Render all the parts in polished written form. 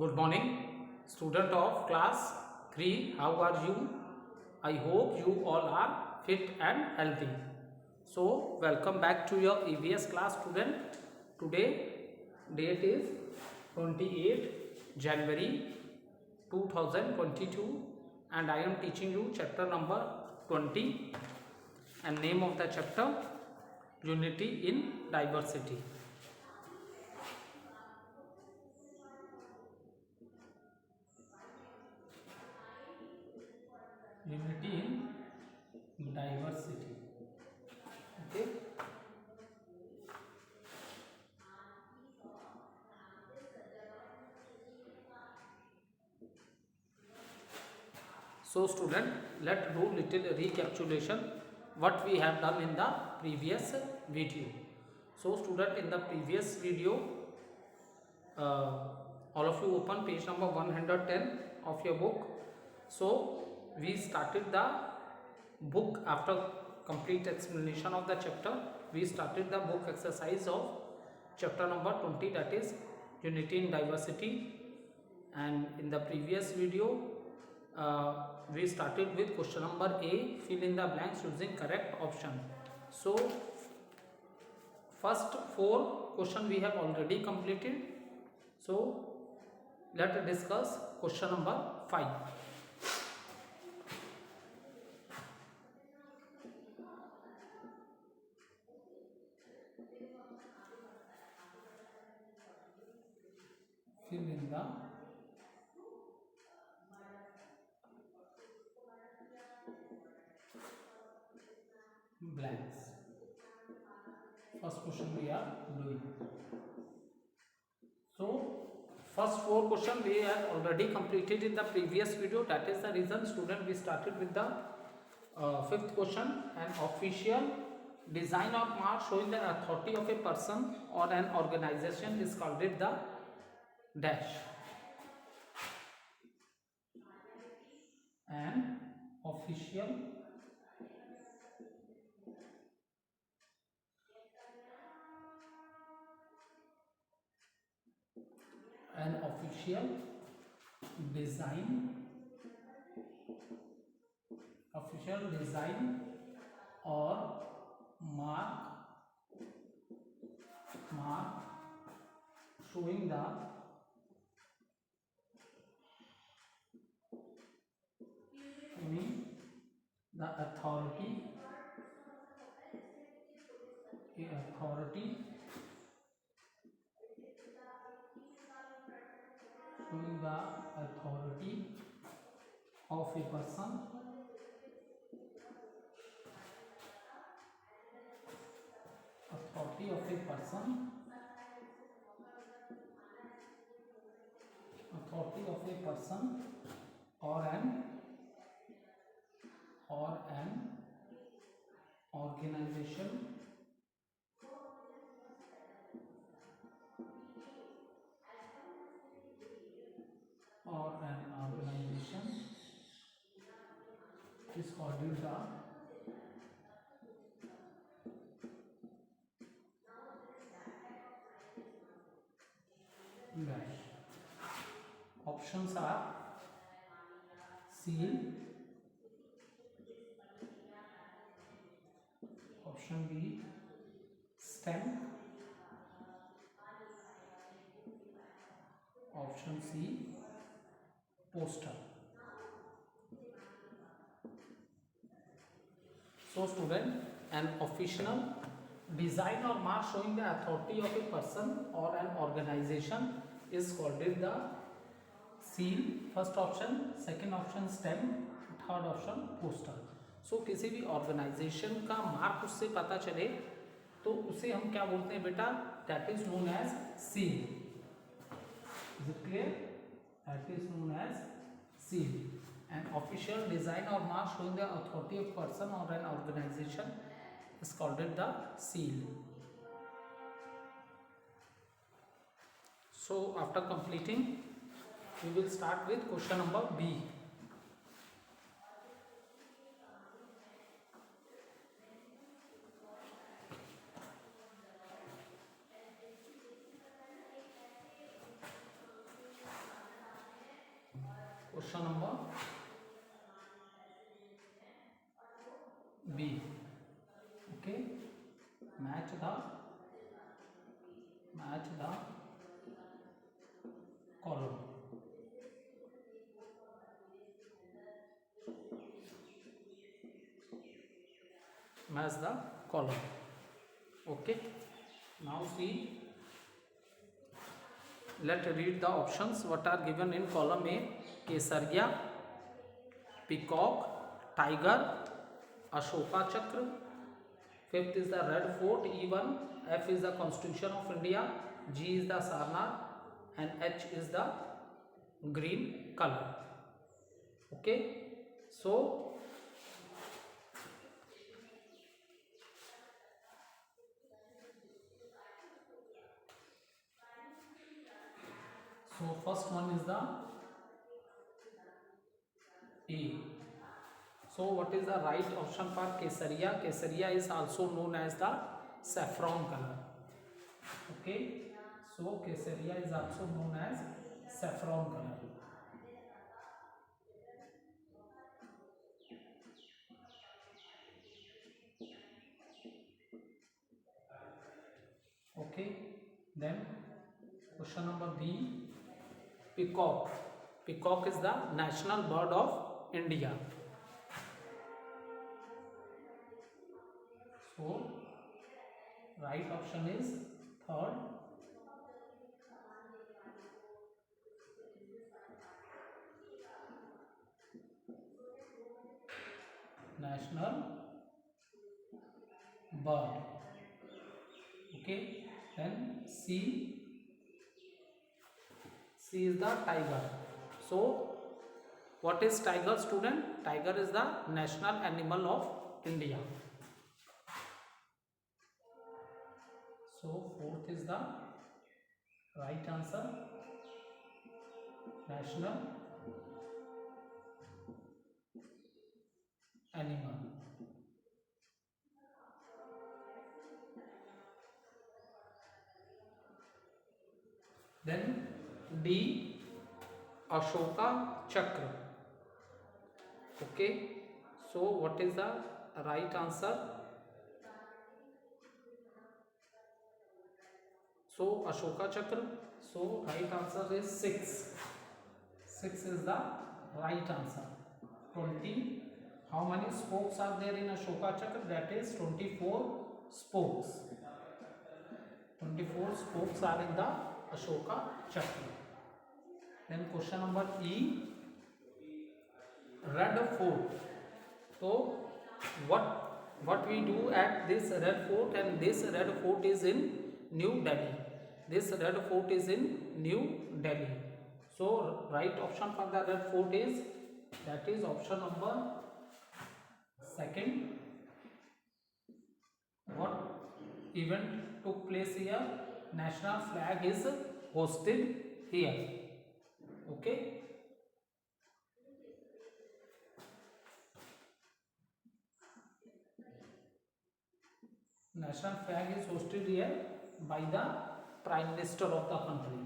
Good morning, student of class 3. How are you? I hope you all are fit and healthy. So, welcome back to your EVS class, student. Today, date is 28 January 2022 and I am teaching you chapter number 20 and name of the chapter Unity in Diversity. Unity in diversity. Okay. So student, let's do little recapitulation what we have done in the previous video. So student, in the previous video, all of you open page number 110 of your book. So we started the book after complete explanation of the chapter. We started the book exercise of chapter number 20, that is Unity in Diversity. And in the previous video, we started with question number A, fill in the blanks using correct option. So first 4 question we have already completed. So let's discuss question number 5. Fill in the blanks. First question we are doing. So first 4 question we have already completed in the previous video. That is the reason, student, we started with the 5th question. An official design or mark showing the authority of a person or an organization is called it the dash. An official design or mark showing the authority showing the authority of a person or an organization is called the dash. Options are seal, option B stamp, option C poster. So student, an official design or mark showing the authority of a person or an organization is called the seal. First option, second option stamp, third option poster. So किसी भी organisation का mark उससे पता चले तो उसे हम क्या बोलते हैं बेटा? That is known as seal. Is it clear? That is known as seal. An official design or mark showing the authority of person or an organization is called the seal. So after completing, we will start with question number B. Question number B. Okay, match the column. Match the column. Okay, now see, let's read the options what are given in column A. Kesariya, peacock, tiger, Ashoka Chakra. Fifth is the Red Fort, E1. F is the Constitution of India. G is the Sarnath, and H is the green color. Okay, so first one is the A. So what is the right option for Kesariya? Kesariya is also known as the saffron color. Okay, so Kesariya is also known as saffron color. Okay, then question number B. Peacock. Peacock is the national bird of India. So right option is third. National bird. Okay, then C is the tiger. So what is tiger, student? Tiger is the national animal of India. So fourth is the right answer, national animal. Then D, Ashoka Chakra. Okay, so what is the right answer? So Ashoka Chakra. So right answer is 6. 6 is the right answer. 20. How many spokes are there in Ashoka Chakra? That is 24 spokes. 24 spokes are in the Ashoka Chakra. Then question number E, Red Fort. So what we do at this Red Fort, and this Red Fort is in New Delhi. This Red Fort is in New Delhi. So right option for the Red Fort is, that is option number second. What event took place here? National flag is hosted here. Okay. National flag is hosted here by the Prime Minister of the country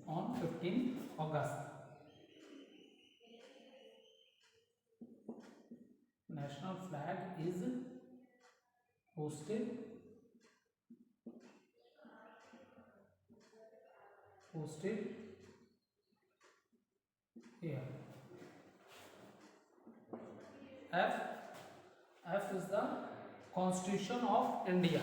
on 15 August. National flag is hosted here. F is the Constitution of India.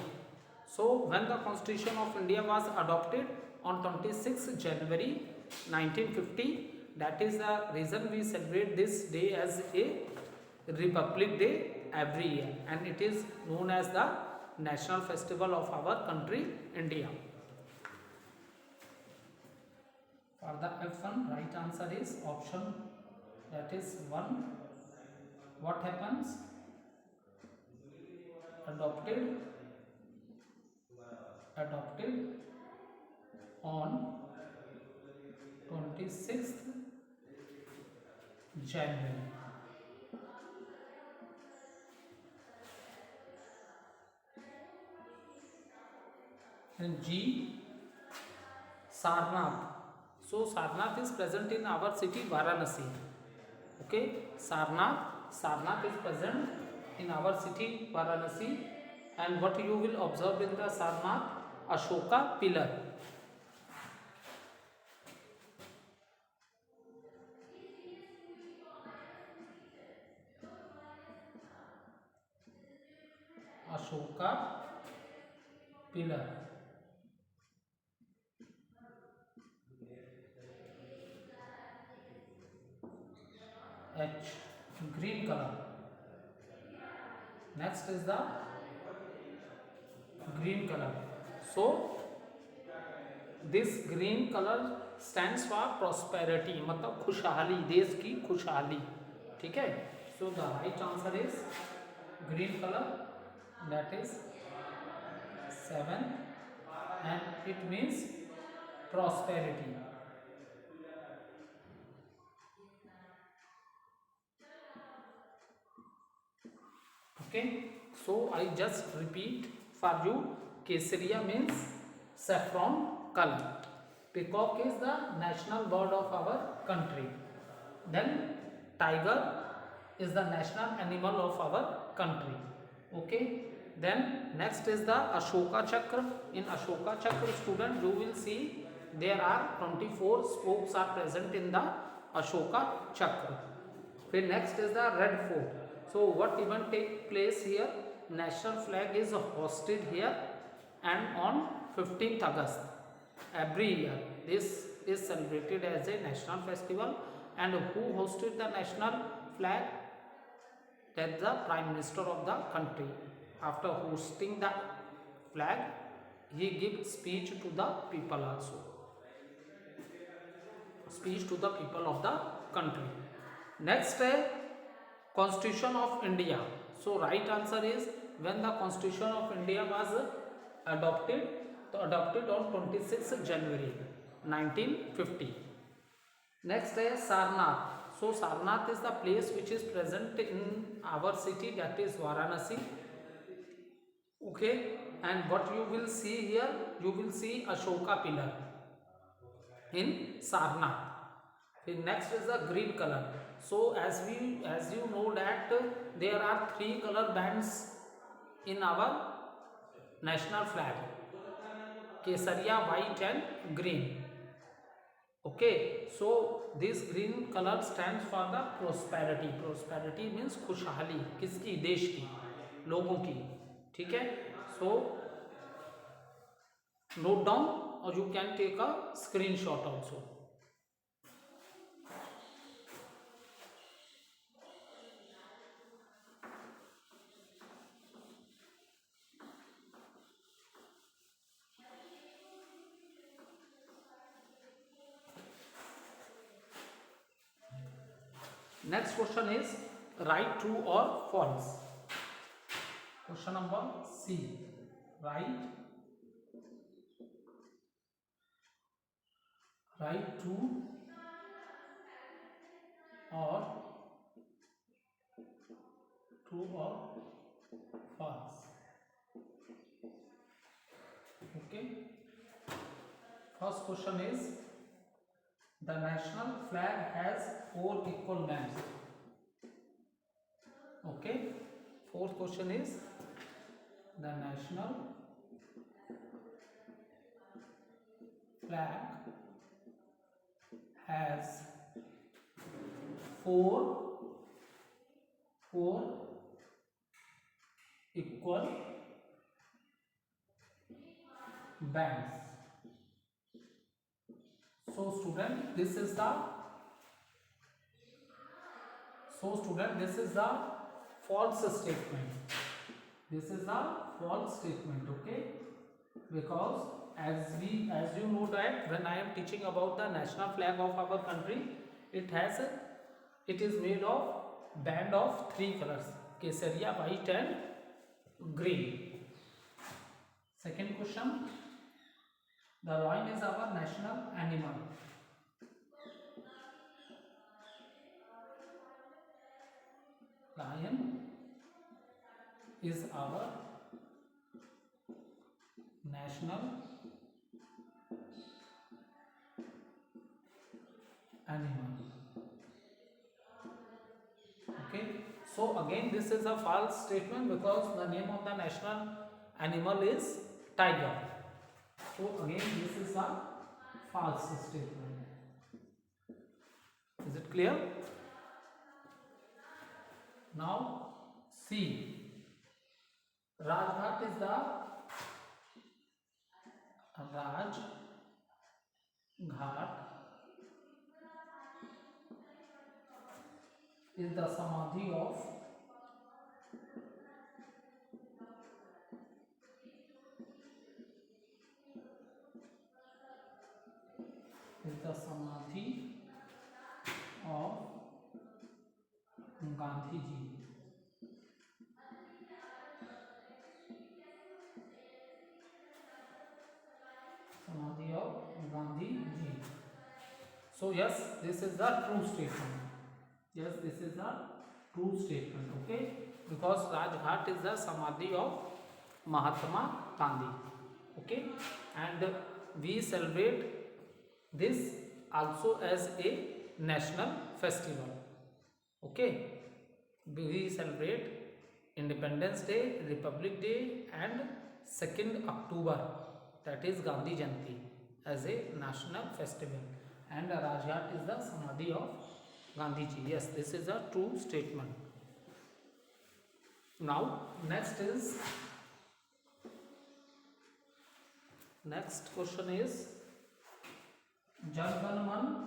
So when the Constitution of India was adopted on 26 January 1950, that is the reason we celebrate this day as a Republic Day every year, and it is known as the national festival of our country, India. For the F1, right answer is option, that is 1. What happens? Adopted on 26th January. And G, Sarnath. So Sarnath is present in our city Varanasi. Okay, Sarnath is present in our city Varanasi. And what you will observe in the Sarnath? Ashoka pillar. Ashoka pillar. H, green color. Next is the green color. So this green color stands for prosperity, मतलब खुशहाली, देश की खुशहाली. ठीक है. So the right answer is green color, that is 7, and it means prosperity. Okay, so I just repeat for you. Kesariya means saffron color. Peacock is the national bird of our country. Then tiger is the national animal of our country. Okay, then next is the Ashoka Chakra. In Ashoka Chakra, student, you will see there are 24 spokes are present in the Ashoka Chakra. Then next is the Red Fort. So what event take place here? National flag is hosted here, and on 15th August every year this is celebrated as a national festival. And who hosted the national flag? That the Prime Minister of the country. After hosting the flag, he gives speech to the people also. Speech to the people of the country. Next, Constitution of India. So right answer is when the Constitution of India was adopted. So adopted on 26th January 1950. Next is Sarnath. So Sarnath is the place which is present in our city, that is Varanasi. Okay, and what you will see here, you will see Ashoka pillar in Sarnath. The next is the green color. So as you know that there are 3 color bands in our national flag: Kesariya, white and green. Okay, so this green color stands for the prosperity. Prosperity means खुशहाली. किसकी? देश की, लोगों की. ठीक है. So note down, or you can take a screenshot also. Next question is write true or false. Question number C. Write true or false. Okay. First question is the national flag has 4 equal bands. Okay. Fourth question is the national flag has four equal bands. So student, this is the false statement. This is the false statement. Okay, because as you know that when I am teaching about the national flag of our country, it is made of band of 3 colors: Kesariya, white and green. Second question, the lion is our national animal. Lion is our national animal. Okay, so again this is a false statement because the name of the national animal is tiger. So again this is a false statement. Is it clear? Now C, Rajghat is the Rajghat is the samadhi of Gandhi ji. Samadhi of Gandhi ji. So yes, this is the true statement. Yes, this is the true statement. Okay, because Rajghat is the samadhi of Mahatma Gandhi. Okay, and we celebrate this also as a national festival. Okay, we celebrate Independence Day, Republic Day, and 2nd October, that is Gandhi Jayanti, as a national festival. And Rajghat is the samadhi of Gandhi ji. Yes, this is a true statement. Now, next question is Jan Gan Man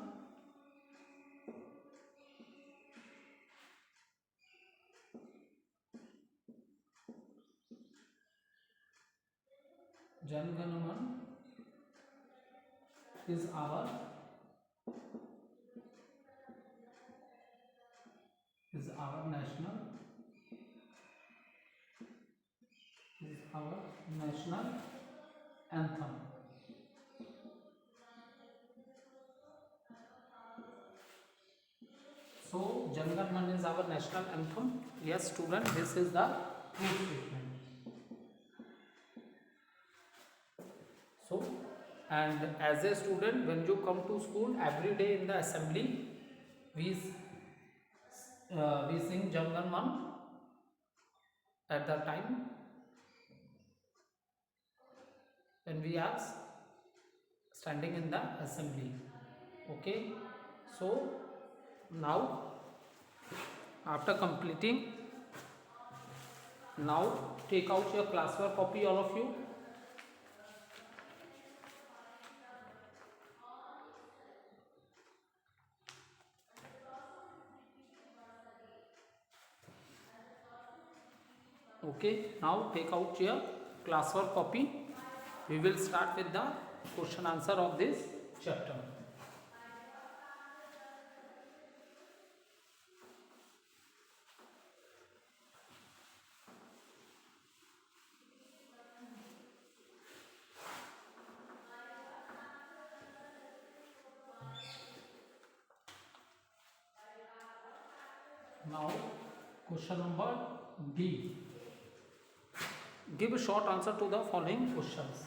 is our national anthem. So Jan Gan Man is our national anthem. Yes, student, this is the true statement. So, and as a student, when you come to school, every day in the assembly, we sing Jan Gan Man at the time when we are standing in the assembly. Okay, so now after completing, now take out your classwork copy, all of you. Okay, now take out your classwork copy. We will start with the question answer of this chapter. Now question number D. Give a short answer to the following questions.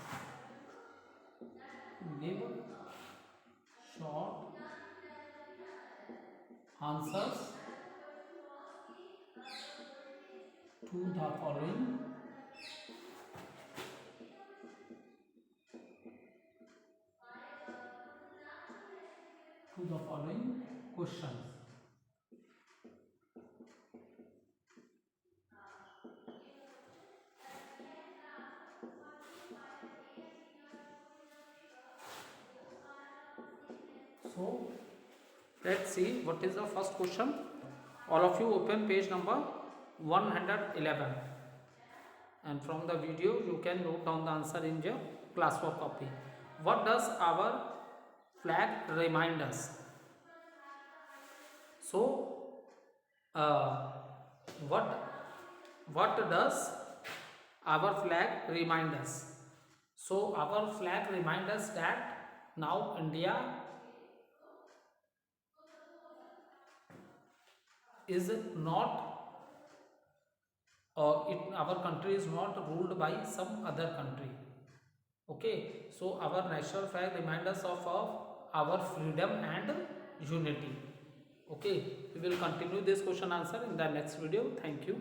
Give short answers to the following questions. So let's see what is the first question. All of you open page number 111, and from the video you can note down the answer in your classwork copy. What does our flag remind us? So what does our flag remind us? So our flag reminds us that now India is not our country is not ruled by some other country. Okay, so our national flag reminds us of our freedom and unity. Okay, we will continue this question answer in the next video. Thank you.